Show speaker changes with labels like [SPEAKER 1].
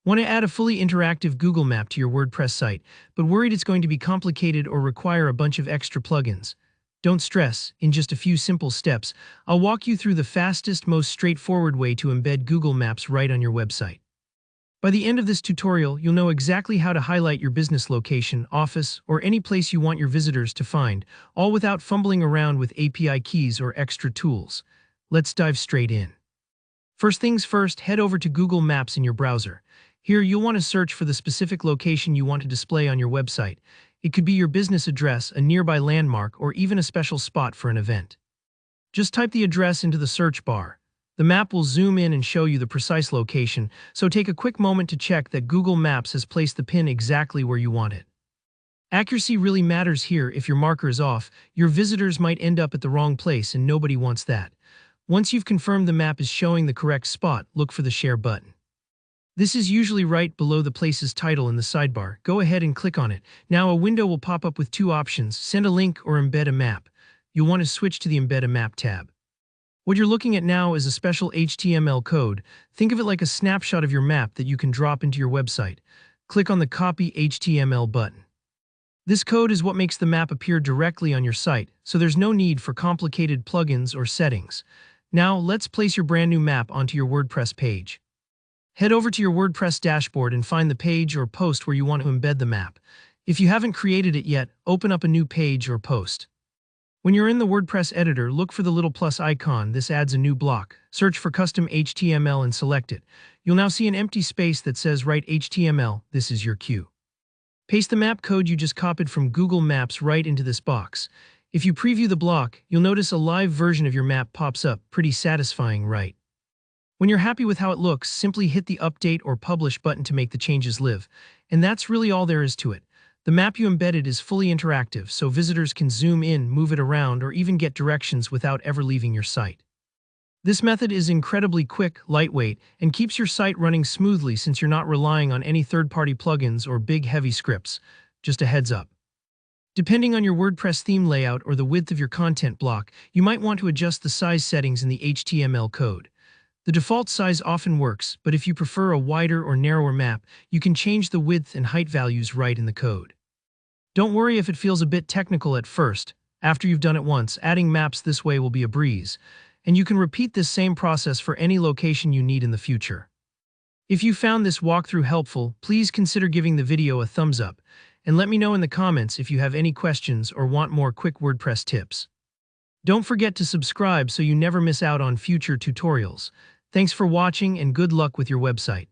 [SPEAKER 1] Want to add a fully interactive Google map to your WordPress site, but worried it's going to be complicated or require a bunch of extra plugins? Don't stress, in just a few simple steps, I'll walk you through the fastest, most straightforward way to embed Google Maps right on your website. By the end of this tutorial, you'll know exactly how to highlight your business location, office, or any place you want your visitors to find, all without fumbling around with API keys or extra tools. Let's dive straight in. First things first, head over to Google Maps in your browser. Here, you'll want to search for the specific location you want to display on your website. It could be your business address, a nearby landmark, or even a special spot for an event. Just type the address into the search bar. The map will zoom in and show you the precise location, so take a quick moment to check that Google Maps has placed the pin exactly where you want it. Accuracy really matters here. If your marker is off, your visitors might end up at the wrong place, and nobody wants that. Once you've confirmed the map is showing the correct spot, look for the Share button. This is usually right below the place's title in the sidebar. Go ahead and click on it. Now a window will pop up with two options: send a link or embed a map. You'll want to switch to the Embed a Map tab. What you're looking at now is a special HTML code. Think of it like a snapshot of your map that you can drop into your website. Click on the Copy HTML button. This code is what makes the map appear directly on your site, so there's no need for complicated plugins or settings. Now, let's place your brand new map onto your WordPress page. Head over to your WordPress dashboard and find the page or post where you want to embed the map. If you haven't created it yet, open up a new page or post. When you're in the WordPress editor, look for the little plus icon. This adds a new block. Search for Custom HTML and select it. You'll now see an empty space that says Write HTML. This is your cue. Paste the map code you just copied from Google Maps right into this box. If you preview the block, you'll notice a live version of your map pops up. Pretty satisfying, right? When you're happy with how it looks, simply hit the Update or Publish button to make the changes live. And that's really all there is to it. The map you embedded is fully interactive, so visitors can zoom in, move it around, or even get directions without ever leaving your site. This method is incredibly quick, lightweight, and keeps your site running smoothly since you're not relying on any third-party plugins or big, heavy scripts. Just a heads up. Depending on your WordPress theme layout or the width of your content block, you might want to adjust the size settings in the HTML code. The default size often works, but if you prefer a wider or narrower map, you can change the width and height values right in the code. Don't worry if it feels a bit technical at first. After you've done it once, adding maps this way will be a breeze, and you can repeat this same process for any location you need in the future. If you found this walkthrough helpful, please consider giving the video a thumbs up, and let me know in the comments if you have any questions or want more quick WordPress tips. Don't forget to subscribe so you never miss out on future tutorials. Thanks for watching and good luck with your website.